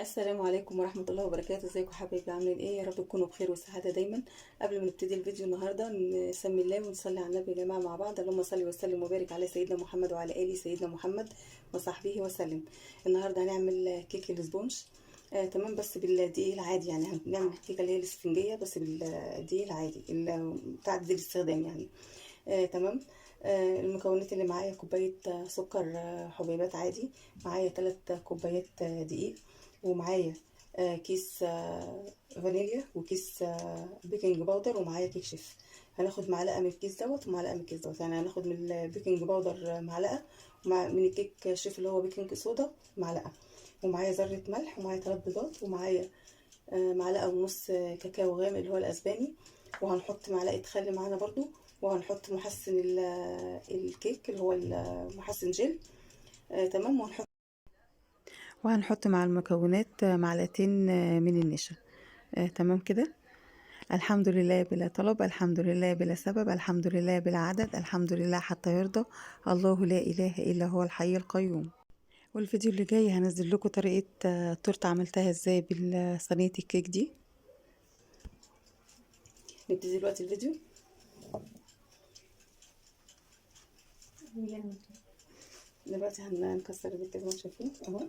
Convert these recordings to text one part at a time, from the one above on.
السلام عليكم ورحمة الله وبركاته. ازيكم حبايبي؟ عاملين ايه؟ يا رب تكونوا بخير وسعادة دايما. قبل ما نبتدي الفيديو النهاردة نسمي الله ونصلي على النبي يا جماعة مع بعض. اللهم صل وسلم وبارك على سيدنا محمد وعلى آله سيدنا محمد وصحبه وسلم. النهاردة هنعمل كيك الاسبونج. تمام، بس بالدقيق العادي، يعني هنعمل الكيكة اللي هي الاسفنجية بس بالدقيق العادي بتاع دي الاستخدام يعني. تمام. المكونات اللي معايا كوباية سكر حبيبات عادي، معايا 3 كوبايات دقيق، ومعايا كيس فانيليا، وكيس بيكنج باودر، ومعايا كيك شيف. هناخد معلقة من الكيس دوت ومعلقة من الكيس دوت، يعني هناخد من البيكنج باودر معلقة، من الكيك شيف اللي هو بيكنج صودا معلقة، ومعايا ذرة ملح، ومعايا 3 بيضات، ومعايا معلقة ونص كاكاو غامق اللي هو الأسباني، وهنحط معلقة خل معانا برضو، وهنحط محسن الكيك اللي هو محسن جل. تمام. وهنحط مع المكونات معلقتين من النشا. تمام كده. الحمد لله بلا طلب، الحمد لله بلا سبب، الحمد لله بلا عدد، الحمد لله حتى يرضى، الله لا إله إلا هو الحي القيوم. والفيديو اللي جاي هنزل لكم طريقة تورته عملتها ازاي بالصينية الكيك دي. نبتدي دلوقتي الفيديو. دلوقتي هنكسر البيض كده زي ما شايفين اهو.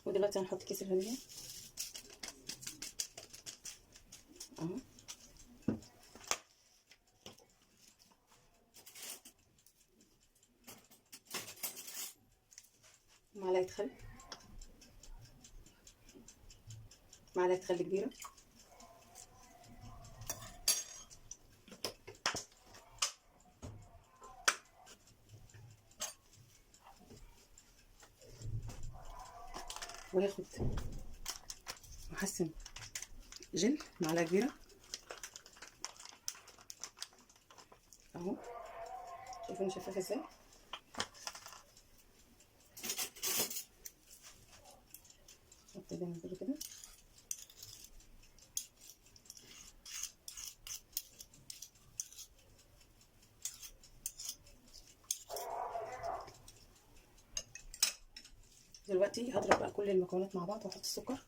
ودلوقتي هنحط كيس الفانيليا اهو، معلقة خل، معلقة خل كبيرة، وهاخد محسن جل معلقة كبيرة اهو. شايفين شفاف ازاي؟ حط ده من كده. دلوقتي هضرب بقى كل المكونات مع بعض واحط السكر.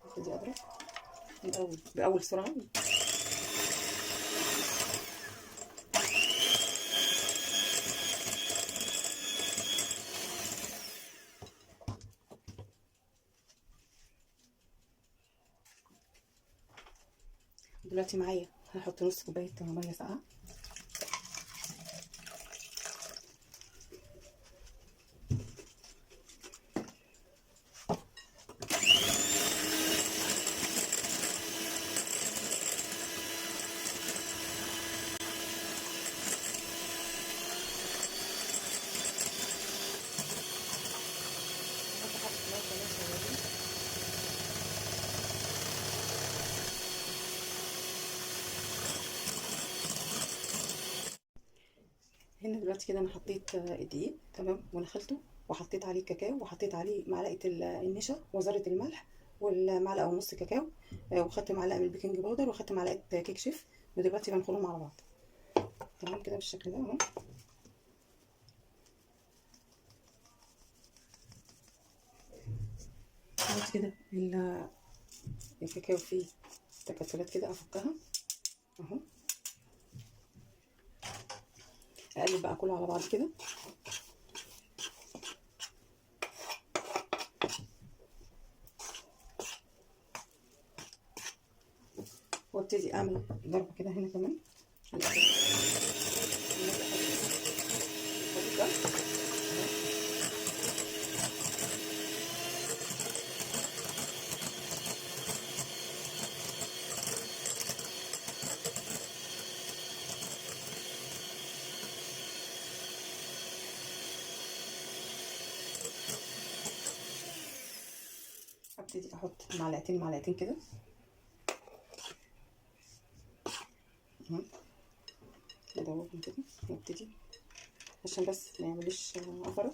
ابتدي اضرب باول سرعه. دلوقتي معايا هحط نص كوبايه ميه ساقعه، هنا دلوقتي كده انا حطيت الدقيق تمام ونخلته، وحطيت عليه كاكاو، وحطيت عليه معلقه النشا وذره الملح والمعلقه ونص كاكاو، وخدت معلقه من البيكنج باودر، وخدت معلقه كيك شيف، ودلوقتي بنخلهم على بعض تمام كده بالشكل ده اهو. دلوقتي كده الكاكاو فيه تكتلات كده افكها اهو. اقلب بقى كله على بعض كده، وابتدي اعمل ضربه كده هنا كمان. ابتدي احط معلقتين معلقتين كده اهو ندوبهم كده نبتدي عشان بس ما يعملوش عفرة.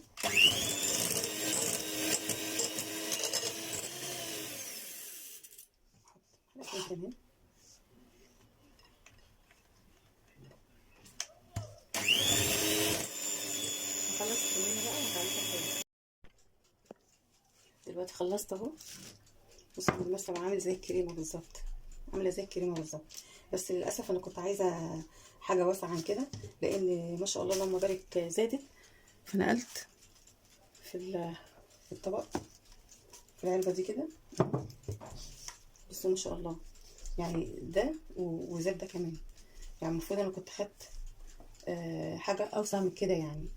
معلقتين كمان. هخلص الكمية بقى وهعملها تاني. دلوقتي خلصت اهو. بصوا المرسم عامل زي الكريمة بالظبط، عاملة زي الكريمة بالظبط. بس للأسف أنا كنت عايزة حاجة واسعة عن كده، لأن ما شاء الله اللهم بارك زادت، فنقلت في الطبق في العلبة دي كده. بصوا ما شاء الله، يعني ده وزاد ده كمان. يعني المفروض أنا كنت خدت حاجة أوسع من كده يعني.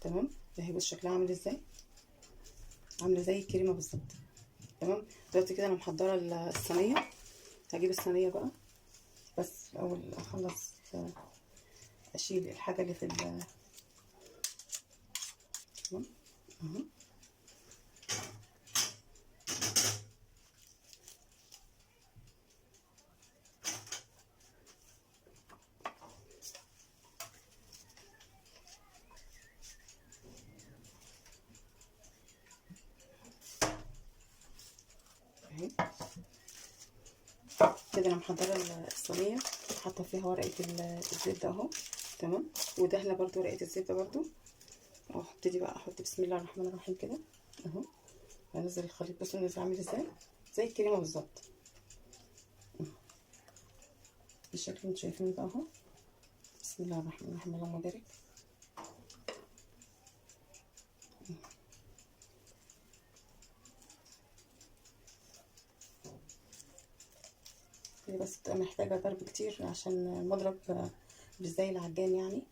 تمام. اهي بص شكلها عامل ازاي، عاملة زي الكريمة بالظبط. تمام. دلوقتي كده أنا محضرة الصينية. هجيب الصينية بقى، بس الأول أخلص اشيل الحاجه اللي في تمام اهو. اهي كده انا محضره الصينيه، حاطه فيها ورقه الزبده اهو. تمام. ودهنه برضو ورقه الزبده برضو اهو. هبتدي بقى احط بسم الله الرحمن الرحيم كده اهو. هنزل الخليط. بصوا نازل عامل ازاي، زي الكريمه بالظبط بالشكل اللي انتوا شايفينه ده اهو. بسم الله الرحمن الرحيم اللهم بارك. هي بس بتبقى محتاجه ضرب كتير عشان المضرب مش زي العجان يعني،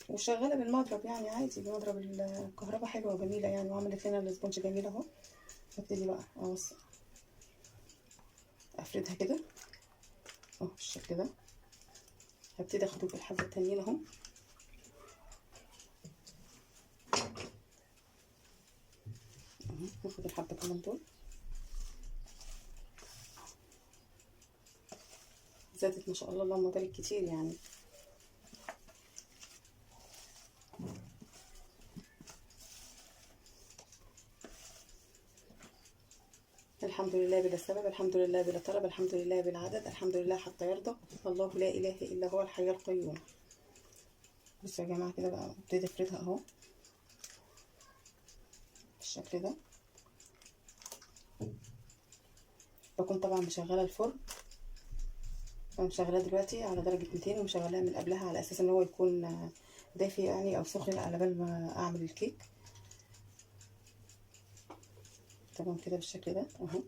وشغاله بالمضرب يعني عادي. بمضرب الكهرباء حلوه وجميله يعني، وعملت لنا الاسبونج جميل اهو. هبتدي بقى افردها كده اهو بالشكل ده. هبتدي اخده بالحبه التانيين اهو. هاخد الحبه كمان دول. زادت ما شاء الله اللهم بارك كتير يعني. الحمد لله بلا سبب، الحمد لله بلا طلب، الحمد لله بالعدد، الحمد لله حتى يرضى، الله لا اله الا هو الحي القيوم. بصوا يا جماعه كده بقى ابتدي افردها اهو بالشكل ده. بكون طبعا مشغله الفرن. انا مشغلاه دلوقتي على درجه 200، ومشغلاه من قبلها على اساس ان هو يكون دافي يعني او سخن على بال ما اعمل الكيك. تمام كده بالشكل ده اهو.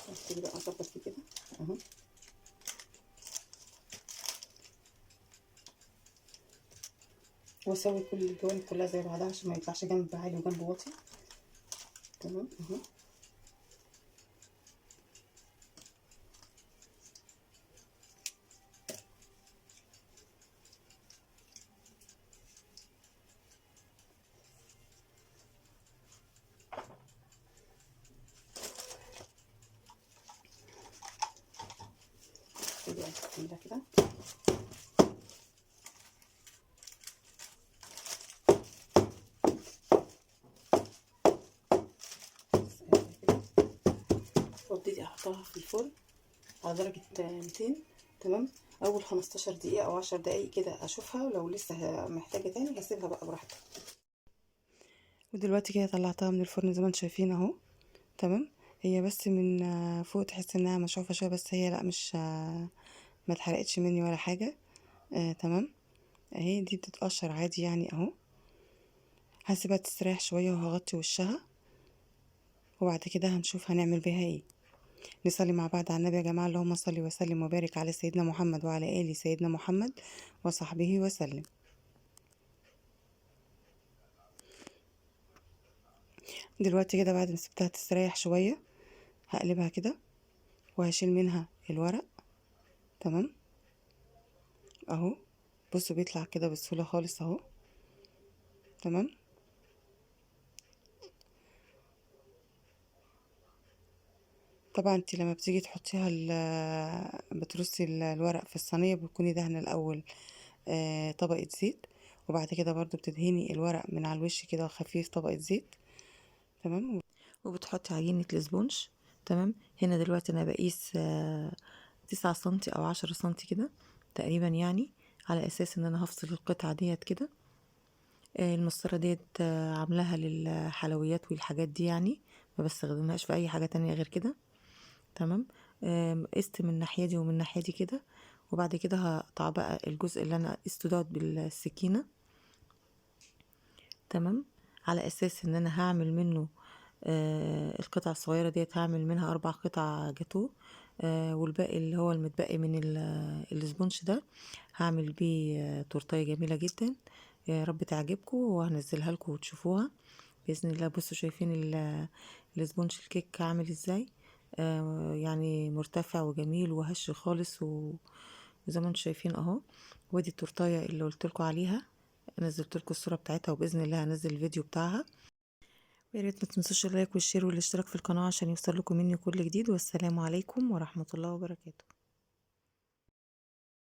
ابتدي بقى اظبط فيه كده اهو. واسوي كل الجوانب كلها زي بعضها عشان ما يطلعش جنب عالي وجنب واطي. تمام اهو. ابتدي اقسم ده كده. وابتدي احطها في الفرن على درجة 200. تمام. اول 15 دقيقة او 10 دقايق كده اشوفها، ولو لسه محتاجة تاني هسيبها بقى براحتها. ودلوقتي كده طلعتها من الفرن زي ما انتم شايفين اهو. تمام. هي بس من فوق تحس انها مشوفة شوية، بس هي لا مش ما اتحرقتش مني ولا حاجة. تمام. اهي دي بتتقشر عادي يعني اهو. هسيبها تستريح شوية وهغطي وشها، وبعد كده هنشوف هنعمل بيها ايه. نصلي مع بعض على النبي يا جماعة. اللهم صل وسلم وبارك على سيدنا محمد وعلى آل سيدنا محمد وصحبه وسلم. دلوقتي كده بعد ما سبتها تستريح شوية هقلبها كده وهشيل منها الورق. تمام اهو. بصوا بيطلع كده بسهولة خالص اهو. تمام. طبعا انت لما بتيجي تحطيها بترصي الورق في الصينية، بتكوني دهنة الاول طبقة زيت، وبعد كده برضو بتدهني الورق من على الوش كده خفيف طبقة زيت. تمام. وبتحطي عجينة الاسبونج. تمام. هنا دلوقتي انا بقيس 9 سنتي او 10 سنتي كده تقريبا، يعني على اساس ان انا هفصل القطعة ديت كده. المسطرة ديت عاملاها للحلويات والحاجات دي، يعني ما بستخدمهاش في اي حاجة تانية غير كده. تمام. قست من الناحية دي ومن الناحية دي كده، وبعد كده هقطع بقى الجزء اللي انا قسته دوت بالسكينة. تمام. على اساس ان انا هعمل منه القطع الصغيرة ديت هعمل منها 4 قطع جاتو. والباقي اللي هو المتبقي من الاسبونج ده هعمل بيه تورتاية جميلة جدا. يا رب تعجبكم، وهنزلها لكم وتشوفوها بإذن الله. بصوا شايفين الاسبونج الكيك عامل ازاي؟ يعني مرتفع وجميل وهش خالص وزي ما انتم شايفين اهو. ودي التورتايه اللي قلت لكم عليها، نزلت لكم الصوره بتاعتها، وباذن الله هنزل الفيديو بتاعها. ويا ريت ما تنسوش اللايك والشير والاشتراك في القناه عشان يوصل لكم مني كل جديد. والسلام عليكم ورحمه الله وبركاته.